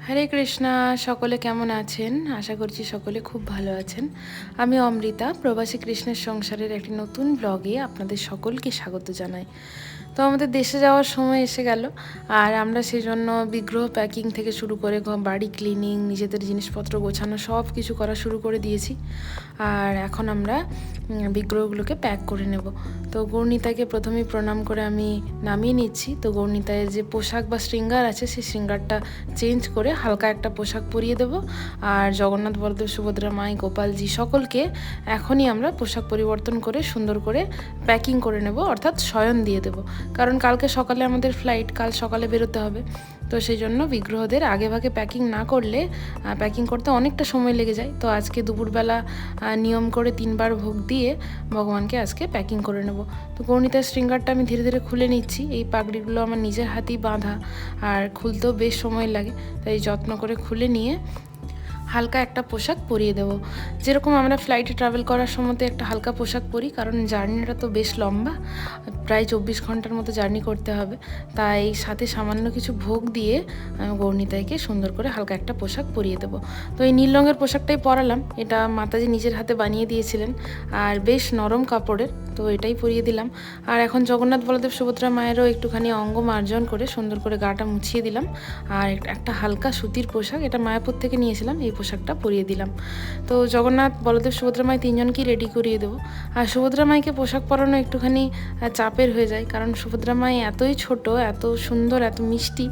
হরে কৃষ্ণা। সকলে কেমন আছেন? আশা করছি সকলে খুব ভালো আছেন। আমি অমৃতা, প্রবাসী কৃষ্ণের সংসারের একটি নতুন ব্লগে আপনাদের সকলকে স্বাগত জানাই। তো আমাদের দেশে যাওয়ার সময় এসে গেল, আর আমরা সেই জন্য বিগ্রহ প্যাকিং থেকে শুরু করে বাড়ি ক্লিনিং, নিজেদের জিনিসপত্র গোছানো সব কিছু করা শুরু করে দিয়েছি। আর এখন আমরা বিগ্রহগুলোকে প্যাক করে নেব। তো গৌরনীতাকে প্রথমেই প্রণাম করে আমি নামিয়ে নিচ্ছি। তো গৌরনীতায়ের যে পোশাক বা শৃঙ্গার আছে সেই শৃঙ্গারটা চেঞ্জ করে হালকা একটা পোশাক পরিয়ে দেব। আর জগন্নাথ, বলদেব, সুভদ্রা মাই, গোপালজি সকলকে এখনই আমরা পোশাক পরিবর্তন করে সুন্দর করে প্যাকিং করে নেব, অর্থাৎ শয়ন দিয়ে দেব। কারণ কালকে সকালে আমাদের ফ্লাইট, কাল সকালে বেরোতে হবে। তো সেই জন্য বিগ্রহদের আগে ভাগে প্যাকিং না করলে প্যাকিং করতে অনেকটা সময় লেগে যায়। তো আজকে দুপুরবেলা নিয়ম করে 3বার ভোগ দিয়ে ভগবানকে আজকে প্যাকিং করে নেব। তো গৌরনীতার শৃঙ্গারটা আমি ধীরে ধীরে খুলে নিচ্ছি। এই পাগড়িগুলো আমার নিজের হাতেই বাঁধা, আর খুলতেও বেশ সময় লাগে, তাই যত্ন করে খুলে নিয়ে হালকা একটা পোশাক পরিয়ে দেবো। যেরকম আমরা ফ্লাইটে ট্রাভেল করার সময় একটা হালকা পোশাক পরি, কারণ জার্নিটা তো বেশ লম্বা, প্রায় 24 ঘন্টার মতো জার্নি করতে হবে। তাই সাথে সামান্য কিছু ভোগ দিয়ে গৌরনীতাইকে সুন্দর করে হালকা একটা পোশাক পরিয়ে দেবো। তো এই নীল রঙের পোশাকটাই পরালাম, এটা মাতাজি নিজের হাতে বানিয়ে দিয়েছিলেন, আর বেশ নরম কাপড়ের, তো এটাই পরিয়ে দিলাম। আর এখন জগন্নাথ, বলদেব, সুভদ্রা মায়েরও একটুখানি অঙ্গ মার্জন করে সুন্দর করে গাটা মুছিয়ে দিলাম। আর একটা হালকা সুতির পোশাক, এটা মায়াপুর থেকে নিয়েছিলাম, এই পোশাকটা পরিয়ে দিলাম। তো জগন্নাথ, বলদেব, সুভদ্রা মাই তিনজনকেই রেডি করিয়ে দেবো। আর সুভদ্রা মাইকে পোশাক পরানো একটুখানি চাপের হয়ে যায়, কারণ সুভদ্রা মাই এতই ছোট, এত সুন্দর, এত মিষ্টি,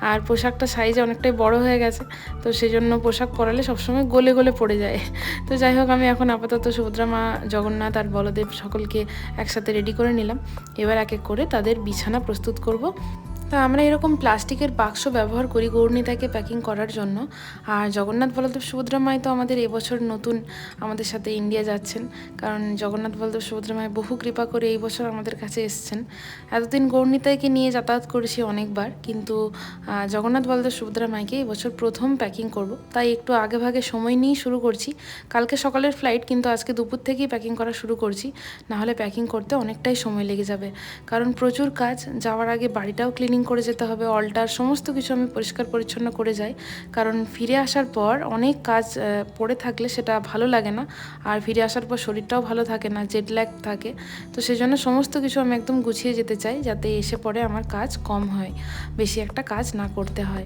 আর পোশাকটা সাইজে অনেকটাই বড় হয়ে গেছে। তো সেই জন্য পোশাক পরালে সবসময় গলে গলে পড়ে যায়। তো যাই হোক, আমি এখন আপাতত সুভদ্রা মা, জগন্নাথ আর বলদেব সকলকে একসাথে রেডি করে নিলাম। এবার এক এক করে তাদের বিছানা প্রস্তুত করব। তা আমরা এরকম প্লাস্টিকের বাক্স ব্যবহার করি গৌরনীতাকে প্যাকিং করার জন্য। আর জগন্নাথ, বলদেব, সুভদ্রা মাই তো আমাদের এবছর নতুন আমাদের সাথে ইন্ডিয়া যাচ্ছেন, কারণ জগন্নাথ, বলদেব, সুভদ্রা মাই বহু কৃপা করে এই বছর আমাদের কাছে এসছেন। এতদিন গৌরনীতাকে নিয়ে যাতায়াত করেছি অনেকবার, কিন্তু জগন্নাথ, বলদেব, সুভদ্রা মাইকে এই বছর প্রথম প্যাকিং করব, তাই একটু আগে ভাগে সময় নিয়েই শুরু করছি। কালকে সকালের ফ্লাইট, কিন্তু আজকে দুপুর থেকেই প্যাকিং করা শুরু করছি, নাহলে প্যাকিং করতে অনেকটাই সময় লেগে যাবে। কারণ প্রচুর কাজ, যাওয়ার আগে বাড়িটাও ক্লিনিং করে যেতে হবে, অলটার সমস্ত কিছু আমি পরিষ্কার পরিচ্ছন্ন করে যাই, কারণ ফিরে আসার পর অনেক কাজ পড়ে থাকলে সেটা ভালো লাগে না, আর ফিরে আসার পর শরীরটাও ভালো থাকে না, জেট ল্যাগ থাকে। তো সেই জন্য সমস্ত কিছু আমি একদম গুছিয়ে যেতে চাই, যাতে এসে পরে আমার কাজ কম হয়, বেশি একটা কাজ না করতে হয়।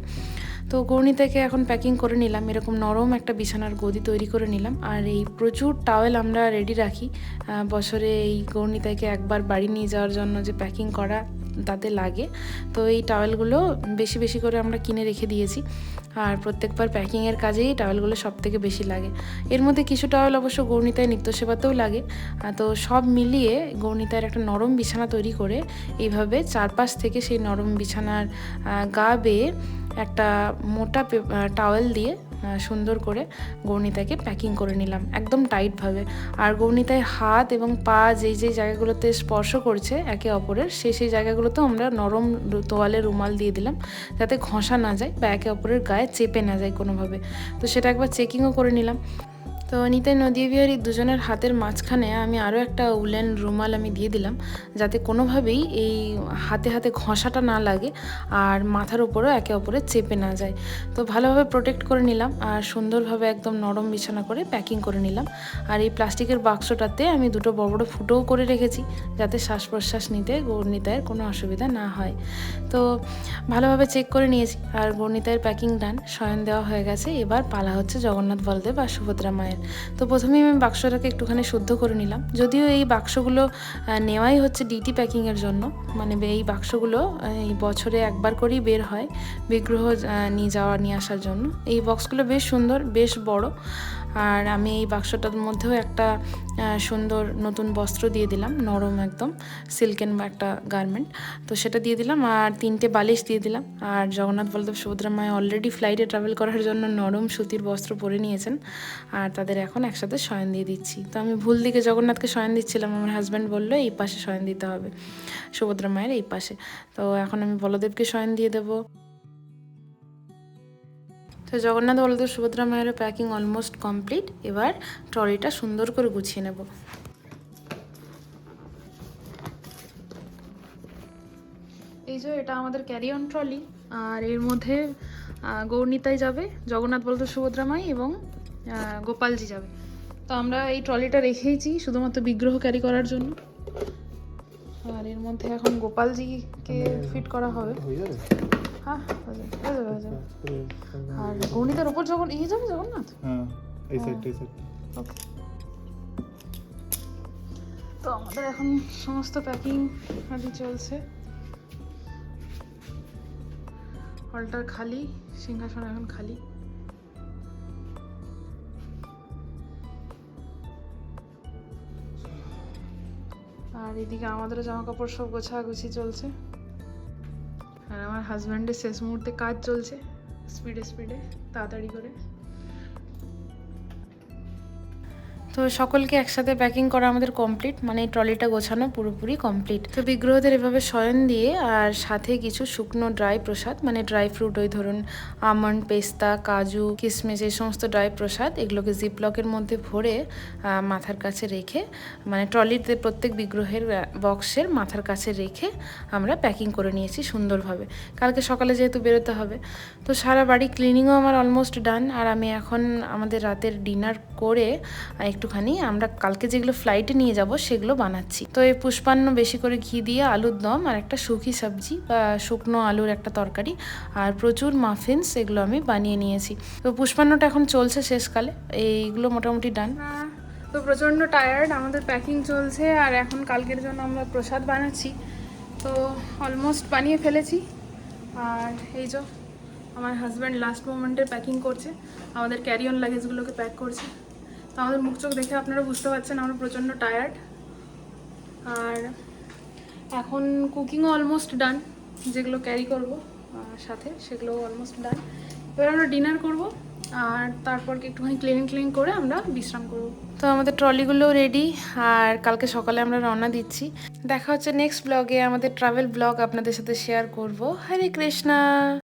তো গৌরনীতাকে এখন প্যাকিং করে নিলাম, এরকম নরম একটা বিছানার গদি তৈরি করে নিলাম। আর এই প্রচুর টাওয়েল আমরা রেডি রাখি, বছরে এই গৌরনীতাকে একবার বাড়ি নিয়ে যাওয়ার জন্য যে প্যাকিং করা তাতে লাগে। তো এই টাওয়েলগুলো বেশি বেশি করে আমরা কিনে রেখে দিয়েছি, আর প্রত্যেকবার প্যাকিংয়ের কাজেই টাওয়েলগুলো সব থেকে বেশি লাগে। এর মধ্যে কিছু টাওয়েল অবশ্য গৌরনীতায় নিত্য সেবাতেও লাগে। তো সব মিলিয়ে গৌরনীতার একটা নরম বিছানা তৈরি করে এইভাবে চারপাশ থেকে সেই নরম বিছানার গা বেয়ে একটা মোটা টাওয়েল দিয়ে সুন্দর করে গৌরনীতাকে প্যাকিং করে নিলাম একদম টাইটভাবে। আর গৌরনীতায় হাত এবং পা যেই যেই জায়গাগুলোতে স্পর্শ করছে একে অপরের, সেই জায়গাগুলোতেও আমরা নরম তোয়ালে রুমাল দিয়ে দিলাম, যাতে ঘষা না যায় বা একে অপরের গায়ে চেপে না যায় কোনোভাবে। তো সেটা একবার চেকিংও করে নিলাম। তো নিতাই, নদী বিহারী দুজনের হাতের মাঝখানে আমি আরও একটা উলেন রুমাল আমি দিয়ে দিলাম, যাতে কোনোভাবেই এই হাতে হাতে ঘষাটা না লাগে, আর মাথার উপরও একে অপরের চেপে না যায়। তো ভালোভাবে প্রোটেক্ট করে নিলাম, আর সুন্দরভাবে একদম নরম বিছানা করে প্যাকিং করে নিলাম। আর এই প্লাস্টিকের বাক্সটাতে আমি দুটো বড় বড় ফুটোও করে রেখেছি, যাতে শ্বাস প্রশ্বাস নিতে গৌরনীতায়ের কোনো অসুবিধা না হয়। তো ভালোভাবে চেক করে নিয়েছি, আর গৌরনীতায়ের প্যাকিং ডান, শয়ন দেওয়া হয়ে গেছে। এবার পালা হচ্ছে জগন্নাথ, বলদেব আর সুভদ্রা মায়ের। তো প্রথমেই আমি বাক্সটাকে একটুখানি শুদ্ধ করে নিলাম, যদিও এই বাক্সগুলো নেওয়াই হচ্ছে ডিটি প্যাকিংয়ের জন্য, মানে এই বাক্সগুলো এই বছরে একবার করেই বের হয় বিগ্রহ নিয়ে আসার জন্য। এই বক্সগুলো বেশ সুন্দর, বেশ বড়। আর আমি এই বাক্সটার মধ্যেও একটা সুন্দর নতুন বস্ত্র দিয়ে দিলাম, নরম একদম সিল্কেন বা একটা গার্মেন্ট, তো সেটা দিয়ে দিলাম। আর 3টে বালিশ দিয়ে দিলাম। আর জগন্নাথ, বলদেব, সুভদ্রা মায় অলরেডি ফ্লাইটে ট্রাভেল করার জন্য নরম সুতির বস্ত্র পরে নিয়েছেন, আর তাদের এখন একসাথে শয়ন দিয়ে দিচ্ছি। তো আমি ভুল দিকে জগন্নাথকে শয়ন দিচ্ছিলাম, আমার হাজব্যান্ড বললো এই পাশে শয়ন দিতে হবে, সুভদ্রা মায়ের এই পাশে। তো এখন আমি বলদেবকে শয়ন দিয়ে দেবো। তো জগন্নাথ, বলদেব, সুভদ্রা মায়েরও প্যাকিং অলমোস্ট কমপ্লিট। এবার ট্রলিটা সুন্দর করে গুছিয়ে নেব। এই যে এটা আমাদের ক্যারি অন ট্রলি, আর এর মধ্যে গৌরনীতাই যাবে, জগন্নাথ বলতে সুভদ্রা মাই এবং গোপালজি যাবে। তো আমরা এই ট্রলিটা রেখেইছি শুধুমাত্র বিগ্রহ ক্যারি করার জন্য। আর এর মধ্যে এখন গোপালজিকে ফিট করা হবে। হ্যাঁ হয়ে যাবে। আর গৌরনীতার উপর যখন যাবে জগন্নাথ, এই সাইডটা ওকে। তো আমাদের এখন সমস্ত প্যাকিং চলছে। হলটার খালি, সিংহাসন এখন খালি। আর এদিকে আমাদেরও জামা কাপড় সব গোছাগুছি চলছে। আর আমার হাজব্যান্ডের শেষ মুহূর্তে কাজ চলছে, স্পিডে তাড়াতাড়ি করে। তো সকলকে একসাথে প্যাকিং করা আমাদের কমপ্লিট, মানে এই ট্রলিটা গোছানো পুরোপুরি কমপ্লিট। তো বিগ্রহদের এভাবে শয়ন দিয়ে আর সাথে কিছু শুকনো ড্রাই প্রসাদ, মানে ড্রাই ফ্রুট, ওই ধরুন আমন্ড, পেস্তা, কাজু, কিশমিশ, এই সমস্ত ড্রাই প্রসাদ, এগুলোকে জিপলকের মধ্যে ভরে মাথার কাছে রেখে, মানে ট্রলিতে প্রত্যেক বিগ্রহের বক্সের মাথার কাছে রেখে আমরা প্যাকিং করে নিয়েছি সুন্দরভাবে। কালকে সকালে যেহেতু বেরোতে হবে, তো সারা বাড়ি ক্লিনিংও আমার অলমোস্ট ডান। আর আমি এখন আমাদের রাতের ডিনার করে একটুখানি আমরা কালকে যেগুলো ফ্লাইটে নিয়ে যাব সেগুলো বানাচ্ছি। তো এই পুষ্পান্ন বেশি করে ঘি দিয়ে আলুর দম আর একটা শুকি সবজি বা শুকনো আলুর একটা তরকারি আর প্রচুর মাফিনস, এগুলো আমি বানিয়ে নিয়েছি। তো পুষ্পান্নটা এখন চলছে শেষকালে, এইগুলো মোটামুটি ডান। তো প্রচণ্ড টায়ার্ড, আমাদের প্যাকিং চলছে আর এখন কালকের জন্য আমরা প্রসাদ বানাচ্ছি। তো অলমোস্ট বানিয়ে ফেলেছি। আর এই যে আমার হাজব্যান্ড লাস্ট মোমেন্টের প্যাকিং করছে, আমাদের ক্যারি অন লাগেজগুলোকে প্যাক করছে। তো আমাদের মুখ চোখ দেখে আপনারা বুঝতে পারছেন আমরা প্রচণ্ড টায়ার্ড। আর এখন কুকিংও অলমোস্ট ডান, যেগুলো ক্যারি করবো সাথে সেগুলো অলমোস্ট ডান। এবার আমরা ডিনার করব আর তারপর একটুখানি ক্লিন করে আমরা বিশ্রাম করব। তো আমাদের ট্রলিগুলোও রেডি আর কালকে সকালে আমরা রওনা দিচ্ছি। দেখা হচ্ছে নেক্সট ব্লগে, আমাদের ট্রাভেল ব্লগ আপনাদের সাথে শেয়ার করব। হরে কৃষ্ণা।